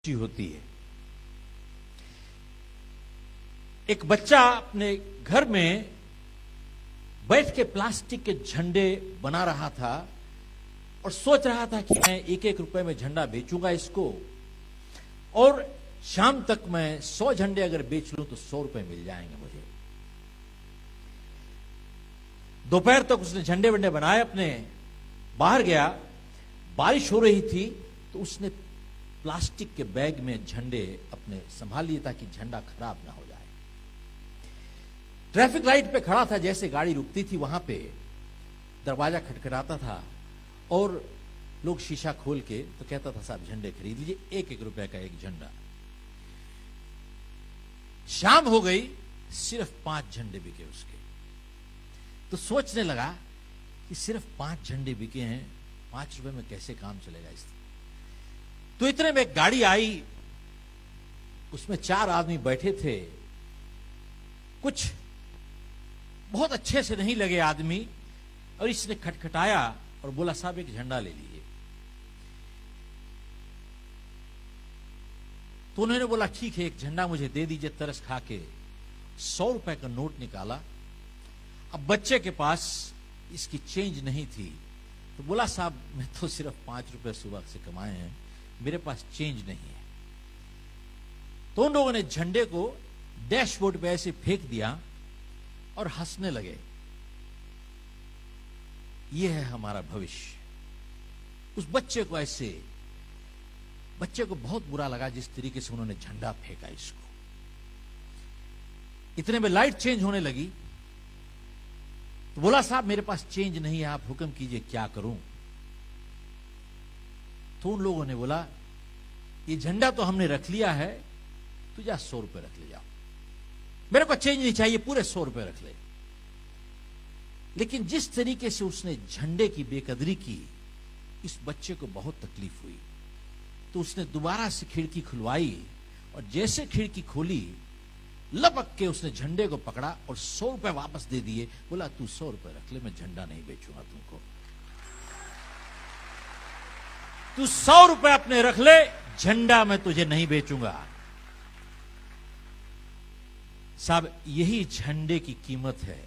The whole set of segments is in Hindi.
होती है। एक बच्चा अपने घर में बैठ के प्लास्टिक के झंडे बना रहा था और सोच रहा था कि मैं एक एक रुपए में झंडा बेचूंगा इसको, और शाम तक मैं 100 झंडे अगर बेच लूं तो 100 रुपए मिल जाएंगे मुझे। दोपहर तक उसने झंडे वंडे बनाए, अपने बाहर गया, बारिश हो रही थी तो उसने प्लास्टिक के बैग में झंडे अपने संभाल लिए ताकि झंडा खराब ना हो जाए। ट्रैफिक लाइट पे खड़ा था, जैसे गाड़ी रुकती थी वहां पे दरवाजा खटखटाता था और लोग शीशा खोल के तो कहता था साहब झंडे खरीद लीजिए, एक एक रुपए का एक झंडा। शाम हो गई, सिर्फ 5 झंडे बिके उसके। तो सोचने लगा कि सिर्फ 5 झंडे बिके हैं, 5 रुपए में कैसे काम चलेगा इस। तो इतने में एक गाड़ी आई, उसमें 4 आदमी बैठे थे, कुछ बहुत अच्छे से नहीं लगे आदमी, और इसने खटखटाया और बोला साहब एक झंडा ले लीजिए। तो उन्होंने बोला ठीक है एक झंडा मुझे दे दीजिए तरस खा के। 100 रुपए का नोट निकाला। अब बच्चे के पास इसकी चेंज नहीं थी, तो बोला साहब मैं तो सिर्फ 5 रुपए सुबह से कमाए हैं, मेरे पास चेंज नहीं है। तो उन लोगों ने झंडे को डैशबोर्ड पे ऐसे फेंक दिया और हंसने लगे। यह है हमारा भविष्य। उस बच्चे को ऐसे, बच्चे को बहुत बुरा लगा जिस तरीके से उन्होंने झंडा फेंका इसको। इतने में लाइट चेंज होने लगी, तो बोला साहब मेरे पास चेंज नहीं है, आप हुक्म कीजिए क्या करूं। तो उन लोगों ने बोला ये झंडा तो हमने रख लिया है, तो जा 100 रुपए रख ले जाओ, मेरे को चेंज नहीं चाहिए, पूरे 100 रुपए रख ले। लेकिन जिस तरीके से उसने झंडे की बेकदरी की, इस बच्चे को बहुत तकलीफ हुई। तो उसने दोबारा से खिड़की खुलवाई और जैसे खिड़की खोली, लपक के उसने झंडे को पकड़ा और 100 रुपए वापस दे दिए। बोला तू 100 रुपए रख ले, मैं झंडा नहीं बेचूंगा तुमको। तू 100 रुपए अपने रख ले, झंडा मैं तुझे नहीं बेचूंगा। साहब यही झंडे की कीमत है।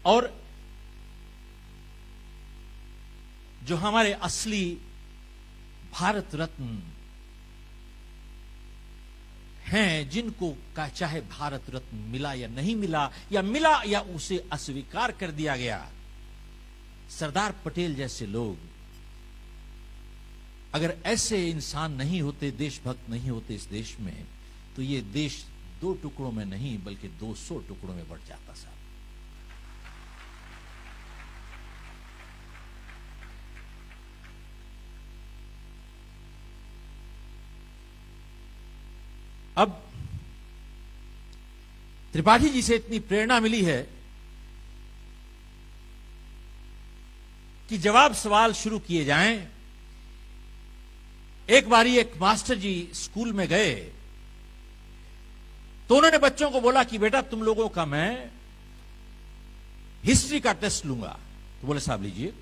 और जो हमारे असली भारत रत्न हैं, जिनको का चाहे भारत रत्न मिला या नहीं मिला, या मिला या उसे अस्वीकार कर दिया गया, सरदार पटेल जैसे लोग अगर ऐसे इंसान नहीं होते, देशभक्त नहीं होते इस देश में, तो ये देश 2 टुकड़ों में नहीं बल्कि 200 टुकड़ों में बढ़ जाता साहब। अब त्रिपाठी जी से इतनी प्रेरणा मिली है कि जवाब सवाल शुरू किए जाएं। एक बारी एक मास्टर जी स्कूल में गए, तो उन्होंने बच्चों को बोला कि बेटा तुम लोगों का मैं हिस्ट्री का टेस्ट लूंगा। तो बोले साहब लीजिए।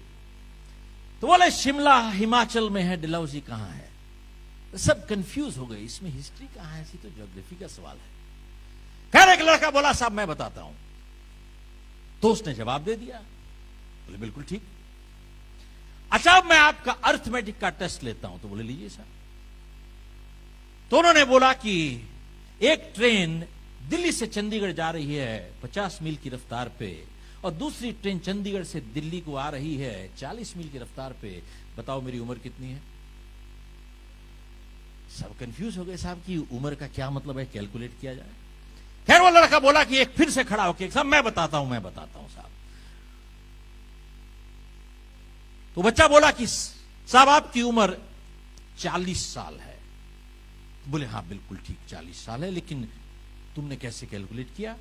तो बोले शिमला हिमाचल में है, डलहौजी कहां है। सब कंफ्यूज हो गए, इसमें हिस्ट्री कहां है, इसी तो ज्योग्राफी का सवाल है। खैर एक लड़का बोला साहब मैं बताता हूं। तो उसने जवाब दे दिया। बोले बिल्कुल ठीक। अच्छा अब मैं आपका अर्थमेटिक का टेस्ट लेता हूं। तो बोले लीजिए साहब। तो उन्होंने बोला कि एक ट्रेन दिल्ली से चंडीगढ़ जा रही है 50 मील की रफ्तार पे, और दूसरी ट्रेन चंडीगढ़ से दिल्ली को आ रही है 40 मील की रफ्तार पे। बताओ मेरी उम्र कितनी है। सब कंफ्यूज हो गए साहब कि उम्र का क्या मतलब है, कैलकुलेट किया जाए। खैर वो लड़का बोला कि एक फिर से खड़ा होकर साहब मैं बताता हूं साहब। तो बच्चा बोला कि साहब आपकी उम्र 40 साल है। तो बोले हाँ बिल्कुल ठीक 40 साल है, लेकिन तुमने कैसे कैलकुलेट किया।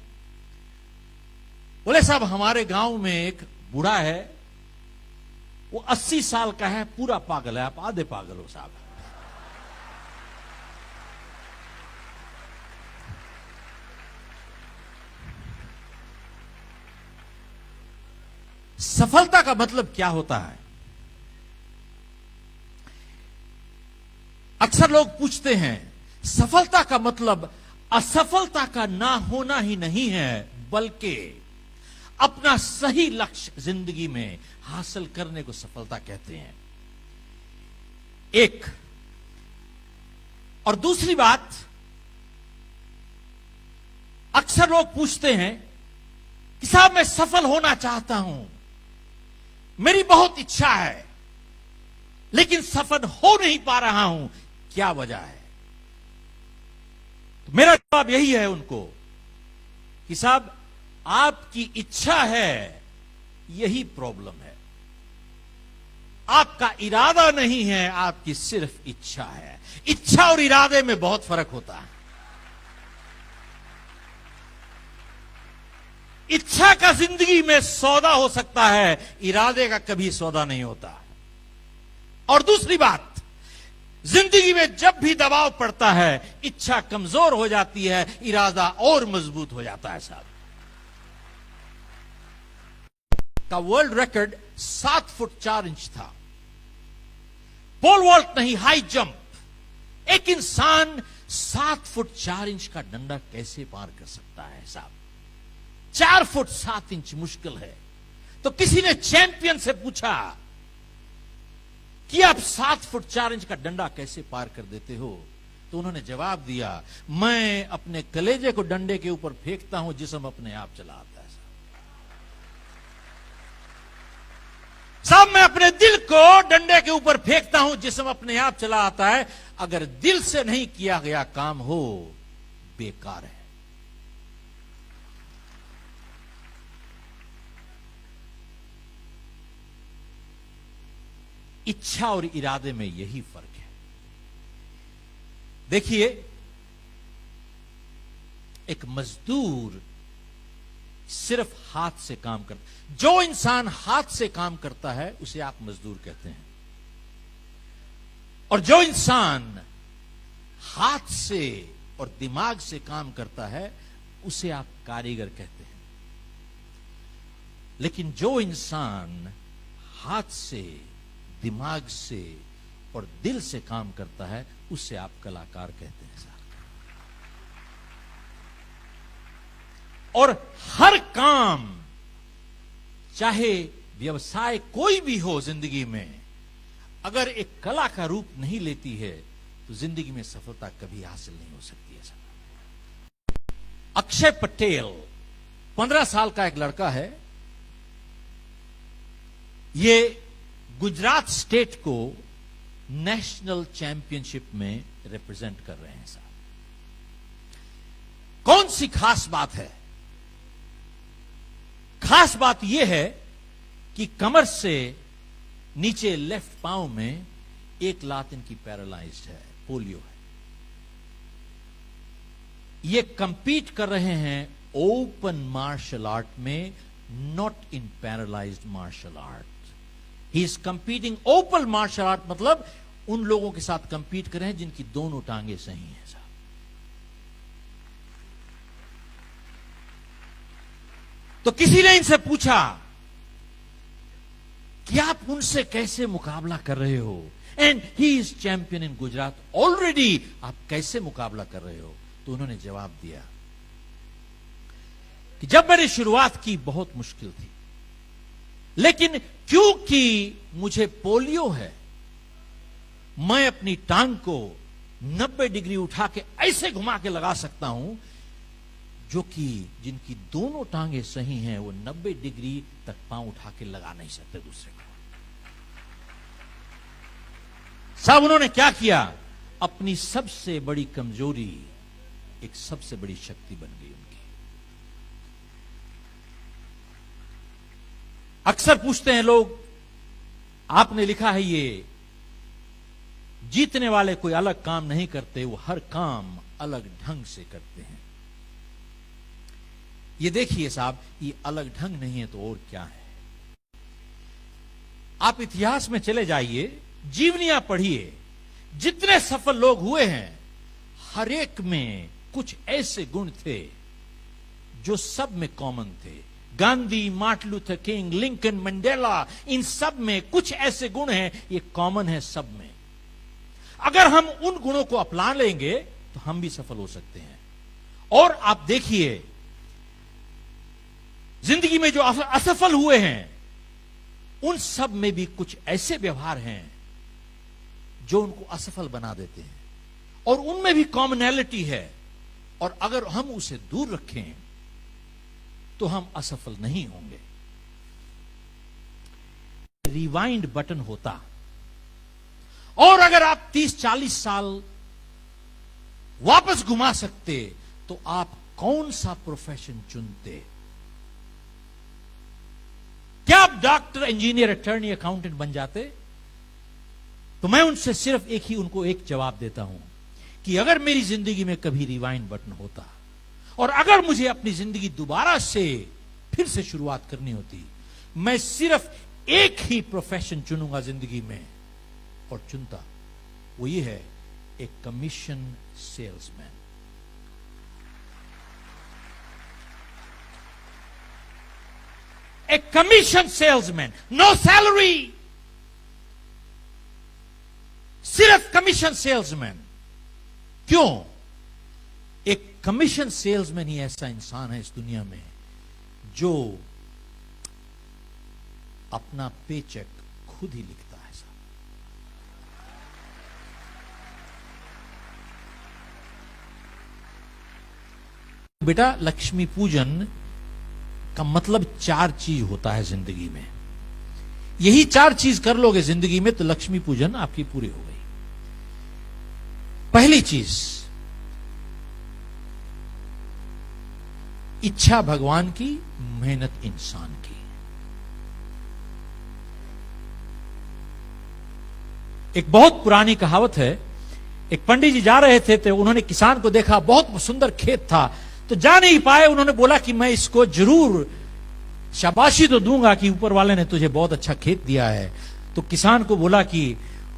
बोले साहब हमारे गांव में एक बूढ़ा है, वो 80 साल का है, पूरा पागल है, आप आधे पागल हो साहब। सफलता का मतलब क्या होता है। अक्सर लोग पूछते हैं सफलता का मतलब असफलता का ना होना ही नहीं है, बल्कि अपना सही लक्ष्य जिंदगी में हासिल करने को सफलता कहते हैं। एक और दूसरी बात, अक्सर लोग पूछते हैं कि साहब मैं सफल होना चाहता हूं, मेरी बहुत इच्छा है, लेकिन सफल हो नहीं पा रहा हूं, क्या वजह है? तो मेरा जवाब यही है उनको कि साहब आपकी इच्छा है, यही प्रॉब्लम है। आपका इरादा नहीं है, आपकी सिर्फ इच्छा है। इच्छा और इरादे में बहुत फर्क होता है। इच्छा का जिंदगी में सौदा हो सकता है, इरादे का कभी सौदा नहीं होता। और दूसरी बात, जिंदगी में जब भी दबाव पड़ता है, इच्छा कमजोर हो जाती है, इरादा और मजबूत हो जाता है। साहब का वर्ल्ड रिकॉर्ड 7 फुट 4 इंच था। पोल वॉल्ट नहीं, हाई जंप। एक इंसान 7 फुट 4 इंच का डंडा कैसे पार कर सकता है? साहब 4 फुट 7 इंच मुश्किल है। तो किसी ने चैंपियन से पूछा कि आप 7 फुट 4 इंच का डंडा कैसे पार कर देते हो? तो उन्होंने जवाब दिया, मैं अपने कलेजे को डंडे के ऊपर फेंकता हूं, जिस्म अपने आप चला आता है। साहब मैं अपने दिल को डंडे के ऊपर फेंकता हूं, जिस्म अपने आप चला आता है। अगर दिल से नहीं किया गया काम हो, बेकार है। इच्छा और इरादे में यही फर्क है। देखिए, एक मजदूर सिर्फ हाथ से काम करता, जो इंसान हाथ से काम करता है उसे आप मजदूर कहते हैं, और जो इंसान हाथ से और दिमाग से काम करता है उसे आप कारीगर कहते हैं। लेकिन जो इंसान हाथ से, दिमाग से और दिल से काम करता है उसे आप कलाकार कहते हैं। साहब और हर काम, चाहे व्यवसाय कोई भी हो जिंदगी में, अगर एक कला का रूप नहीं लेती है तो जिंदगी में सफलता कभी हासिल नहीं हो सकती है। अक्षय पटेल 15 साल का एक लड़का है। ये गुजरात स्टेट को नेशनल चैंपियनशिप में रिप्रेजेंट कर रहे हैं। साहब कौन सी खास बात है? खास बात यह है कि कमर से नीचे लेफ्ट पांव में एक लात इनकी पैरालाइज्ड है, पोलियो है। ये कंपीट कर रहे हैं ओपन मार्शल आर्ट में, not in paralysed martial art. He is competing open martial art, मतलब उन लोगों के साथ कंपीट कर रहे हैं जिनकी दोनों टांगे सही हैं। साहब तो किसी ने इनसे पूछा कि आप उनसे कैसे मुकाबला कर रहे हो, and he is champion in Gujarat already, आप कैसे मुकाबला कर रहे हो? तो उन्होंने जवाब दिया कि जब मैंने शुरुआत की बहुत मुश्किल थी, लेकिन क्योंकि मुझे पोलियो है, मैं अपनी टांग को 90 डिग्री उठा के ऐसे घुमा के लगा सकता हूं, जो कि जिनकी दोनों टांगे सही हैं वो 90 डिग्री तक पांव उठा के लगा नहीं सकते दूसरे को। साहब उन्होंने क्या किया? अपनी सबसे बड़ी कमजोरी एक सबसे बड़ी शक्ति बन गई उनकी। अक्सर पूछते हैं लोग, आपने लिखा है ये जीतने वाले कोई अलग काम नहीं करते, वो हर काम अलग ढंग से करते हैं। ये देखिए साहब, ये अलग ढंग नहीं है तो और क्या है? आप इतिहास में चले जाइए, जीवनियां पढ़िए, जितने सफल लोग हुए हैं हर एक में कुछ ऐसे गुण थे जो सब में कॉमन थे। Gandhi, Martin Luther King, Lincoln, Mandela, इन सब में कुछ ऐसे गुण हैं, ये कॉमन है सब में। अगर हम उन गुणों को अपना लेंगे तो हम भी सफल हो सकते हैं। और आप देखिए, जिंदगी में जो असफल हुए हैं, उन सब में भी कुछ ऐसे व्यवहार हैं जो उनको असफल बना देते हैं, और उनमें भी कॉमनैलिटी है, और अगर हम उसे दूर रखें तो हम असफल नहीं होंगे। रिवाइंड बटन होता, और अगर आप 30-40 साल वापस घुमा सकते तो आप कौन सा प्रोफेशन चुनते? क्या आप डॉक्टर, इंजीनियर, अटर्नी, अकाउंटेंट बन जाते? तो मैं उनसे सिर्फ उनको एक जवाब देता हूं कि अगर मेरी जिंदगी में कभी रिवाइंड बटन होता और अगर मुझे अपनी जिंदगी दोबारा से फिर से शुरुआत करनी होती, मैं सिर्फ एक ही प्रोफेशन चुनूंगा जिंदगी में, और चुनता वो ये है, एक commission salesman. A commission salesman, no salary, सिर्फ कमीशन सेल्समैन। क्यों? एक कमीशन सेल्समैन ही ऐसा इंसान है इस दुनिया में जो अपना पेचेक खुद ही लिखता है। बेटा, लक्ष्मी पूजन का मतलब 4 चीज होता है जिंदगी में। यही 4 चीज कर लोगे जिंदगी में तो लक्ष्मी पूजन आपकी पूरी हो गई। पहली चीज, इच्छा भगवान की, मेहनत इंसान की। एक बहुत पुरानी कहावत है, एक पंडित जी जा रहे थे तो उन्होंने किसान को देखा, बहुत सुंदर खेत था, तो जा नहीं पाए। उन्होंने बोला कि मैं इसको जरूर शाबाशी तो दूंगा कि ऊपर वाले ने तुझे बहुत अच्छा खेत दिया है। तो किसान को बोला कि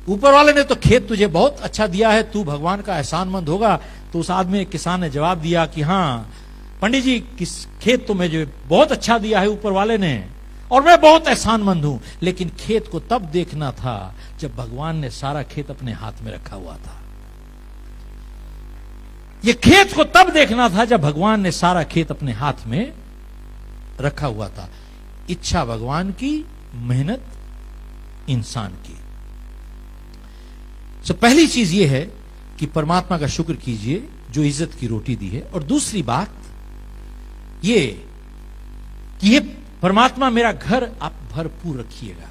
ऊपर वाले ने तो खेत तुझे बहुत अच्छा दिया है, तू भगवान का एहसानमंद होगा। तो उस आदमी किसान ने जवाब दिया कि हाँ पंडित जी, किस खेत तो मुझे बहुत अच्छा दिया है ऊपर वाले ने, और मैं बहुत एहसानमंद हूं, लेकिन खेत को तब देखना था जब भगवान ने सारा खेत अपने हाथ में रखा हुआ था। ये खेत को तब देखना था जब भगवान ने सारा खेत अपने हाथ में रखा हुआ था। इच्छा भगवान की, मेहनत इंसान की। तो पहली चीज यह है कि परमात्मा का शुक्र कीजिए जो इज्जत की रोटी दी है। और दूसरी बात ये कि ये परमात्मा मेरा घर आप भरपूर रखिएगा।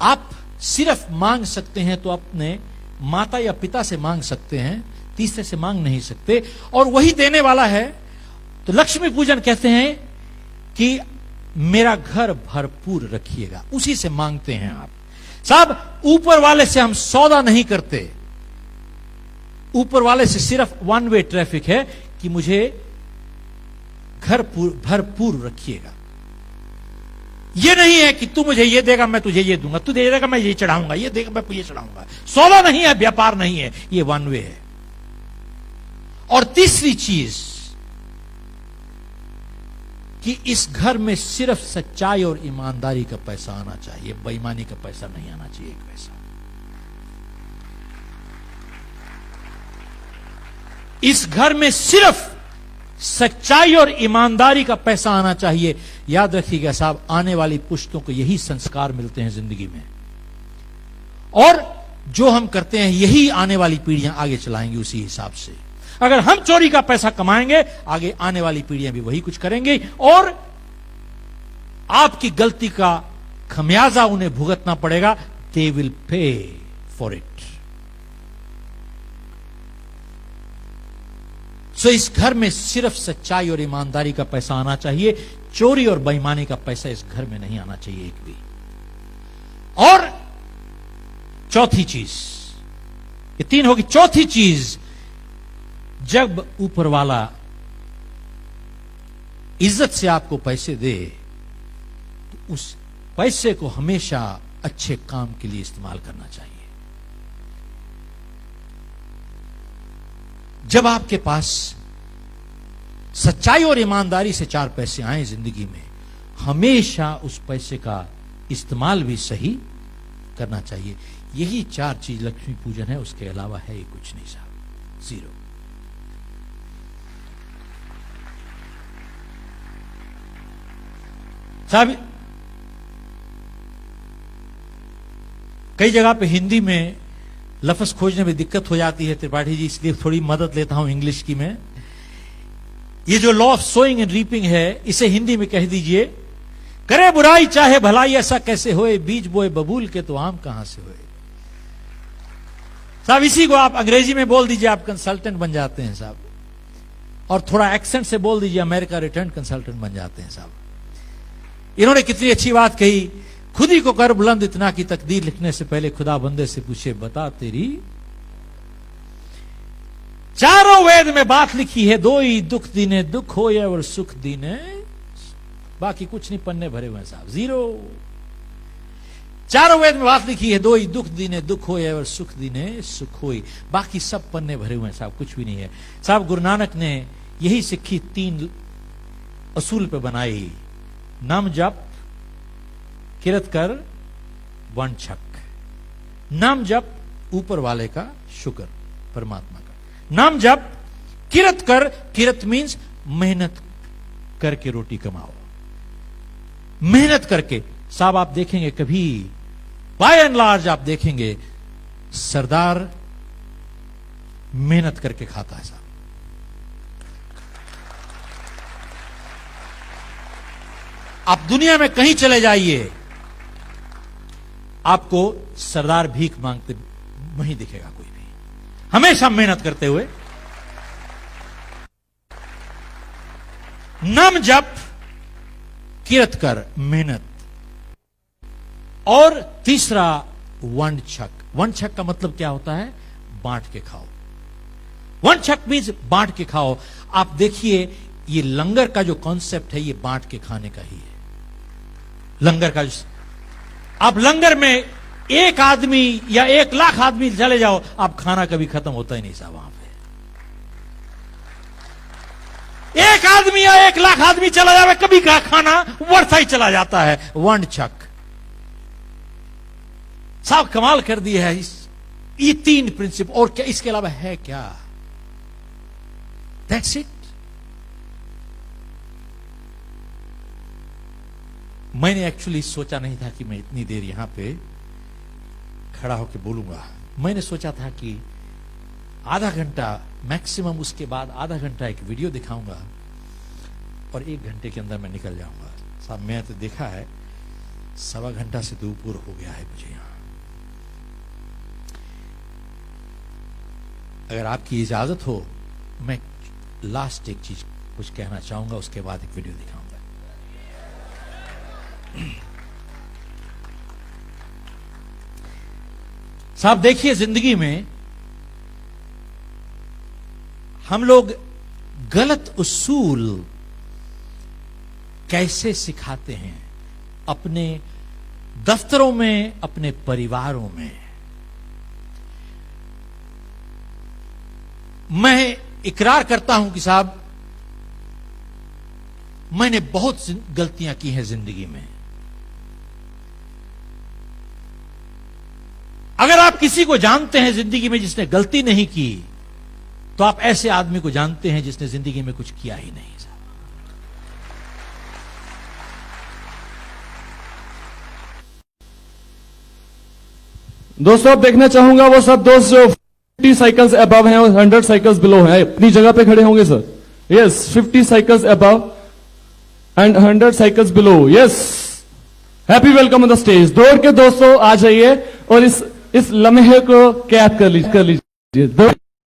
आप सिर्फ मांग सकते हैं तो अपने माता या पिता से मांग सकते हैं, तीसरे से मांग नहीं सकते, और वही देने वाला है। तो लक्ष्मी पूजन कहते हैं कि मेरा घर भरपूर रखिएगा, उसी से मांगते हैं आप। साहब, ऊपर वाले से हम सौदा नहीं करते, ऊपर वाले से सिर्फ 1 वे ट्रैफिक है कि मुझे घर भरपूर रखिएगा। ये नहीं है कि तू मुझे ये देगा मैं तुझे ये दूंगा, तू दे देगा मैं ये चढ़ाऊंगा, ये देगा मैं ये चढ़ाऊंगा। सौदा नहीं है, व्यापार नहीं है, ये 1 वे है। और तीसरी चीज कि इस घर में सिर्फ सच्चाई और ईमानदारी का पैसा आना चाहिए, बेईमानी का पैसा नहीं आना चाहिए, एक पैसा। इस घर में सिर्फ सच्चाई और ईमानदारी का पैसा आना चाहिए। याद रखिएगा साहब, आने वाली पुश्तों को यही संस्कार मिलते हैं जिंदगी में, और जो हम करते हैं यही आने वाली पीढ़ियां आगे चलाएंगी उसी हिसाब से। अगर हम चोरी का पैसा कमाएंगे, आगे आने वाली पीढ़ियां भी वही कुछ करेंगी, और आपकी गलती का खमियाजा उन्हें भुगतना पड़ेगा। They will pay for it. So इस घर में सिर्फ सच्चाई और ईमानदारी का पैसा आना चाहिए, चोरी और बेईमानी का पैसा इस घर में नहीं आना चाहिए एक भी। और चौथी चीज, ये 3 होगी, चौथी चीज, जब ऊपर वाला इज्जत से आपको पैसे दे तो उस पैसे को हमेशा अच्छे काम के लिए इस्तेमाल करना चाहिए। जब आपके पास सच्चाई और ईमानदारी से 4 पैसे आए जिंदगी में, हमेशा उस पैसे का इस्तेमाल भी सही करना चाहिए। यही 4 चीज लक्ष्मी पूजन है, उसके अलावा है ये कुछ नहीं साहब, जीरो। साहब कई जगह पे हिंदी में लफ्ज खोजने में दिक्कत हो जाती है त्रिपाठी जी, इसलिए थोड़ी मदद लेता हूं इंग्लिश की मैं। ये जो law of sowing and reaping है, इसे हिंदी में कह दीजिए, करे बुराई चाहे भलाई ऐसा कैसे होए, बीज बोए बबूल के तो आम कहां से होए। साहब इसी को आप अंग्रेजी में बोल दीजिए, आप कंसल्टेंट बन जाते हैं साहब, और थोड़ा एक्सेंट से बोल दीजिए, अमेरिका रिटर्न कंसल्टेंट बन जाते हैं साहब। इन्होंने कितनी अच्छी बात कही, खुद ही को कर बुलंद इतना की तकदीर लिखने से पहले खुदा बंदे से पूछे बता तेरी। चारों वेद में बात लिखी है, दो ही दुख दीने दुख हो या और सुख दीने, बाकी कुछ नहीं, पन्ने भरे हुए हैं साहब, जीरो। चारों वेद में बात लिखी है, दो ही दुख दीने दुख हो या और सुख दीने सुख होई, बाकी सब पन्ने भरे हुए हैं साहब, कुछ भी नहीं है साहब। गुरु नानक ने यही सिक्खी 3 असूल पे बनाई, नाम जप, किरत कर, वन छक। नाम जप ऊपर वाले का शुक्र, परमात्मा का। नाम जप, किरत कर, किरत मीन्स मेहनत करके रोटी कमाओ, मेहनत करके। साहब आप देखेंगे कभी बाय एंड लार्ज आप देखेंगे सरदार मेहनत करके खाता है साहब। आप दुनिया में कहीं चले जाइए, आपको सरदार भीख मांगते नहीं दिखेगा कोई भी, हमेशा मेहनत करते हुए। नम जप, किरत कर, मेहनत। और तीसरा वन छक। वन छक का मतलब क्या होता है? बांट के खाओ। वन छक मीन्स बांट के खाओ। आप देखिए ये लंगर का जो कॉन्सेप्ट है, ये बांट के खाने का ही है। लंगर का आप लंगर में 1 आदमी या 1 लाख आदमी चले जाओ, आप खाना कभी खत्म होता ही नहीं साहब। वहां पे 1 आदमी या 1 लाख आदमी चला जाए, कभी का खाना वर्षा ही चला जाता है। वन छक साहब कमाल कर दिया है ये 3 प्रिंसिपल। और क्या इसके अलावा है क्या? That's it. मैंने एक्चुअली सोचा नहीं था कि मैं इतनी देर यहां पे खड़ा होकर बोलूंगा। मैंने सोचा था कि आधा घंटा मैक्सिमम, उसके बाद आधा घंटा एक वीडियो दिखाऊंगा और 1 घंटे के अंदर मैं निकल जाऊंगा। साहब मैं तो देखा है 1.25 घंटा से तो ऊपर हो गया है मुझे यहां। अगर आपकी इजाजत हो, मैं लास्ट एक चीज कुछ कहना चाहूंगा, उसके बाद एक वीडियो दिखाऊंगा। साहब देखिए जिंदगी में हम लोग गलत उसूल कैसे सिखाते हैं अपने दफ्तरों में, अपने परिवारों में। मैं इकरार करता हूं कि साहब मैंने बहुत गलतियां की हैं जिंदगी में। अगर आप किसी को जानते हैं जिंदगी में जिसने गलती नहीं की, तो आप ऐसे आदमी को जानते हैं जिसने जिंदगी में कुछ किया ही नहीं साहब। दोस्तों आप देखना चाहूंगा वो सब दोस्त जो 50 साइकिल्स अबव हैं और 100 साइकिल्स बिलो हैं, अपनी जगह पे खड़े होंगे sir. Yes, 50 cycles above and 100 cycles below. Yes, happy welcome on the stage. दौड़ के दोस्तों आ जाइए और इस लम्हे को कैद कर लीजिए।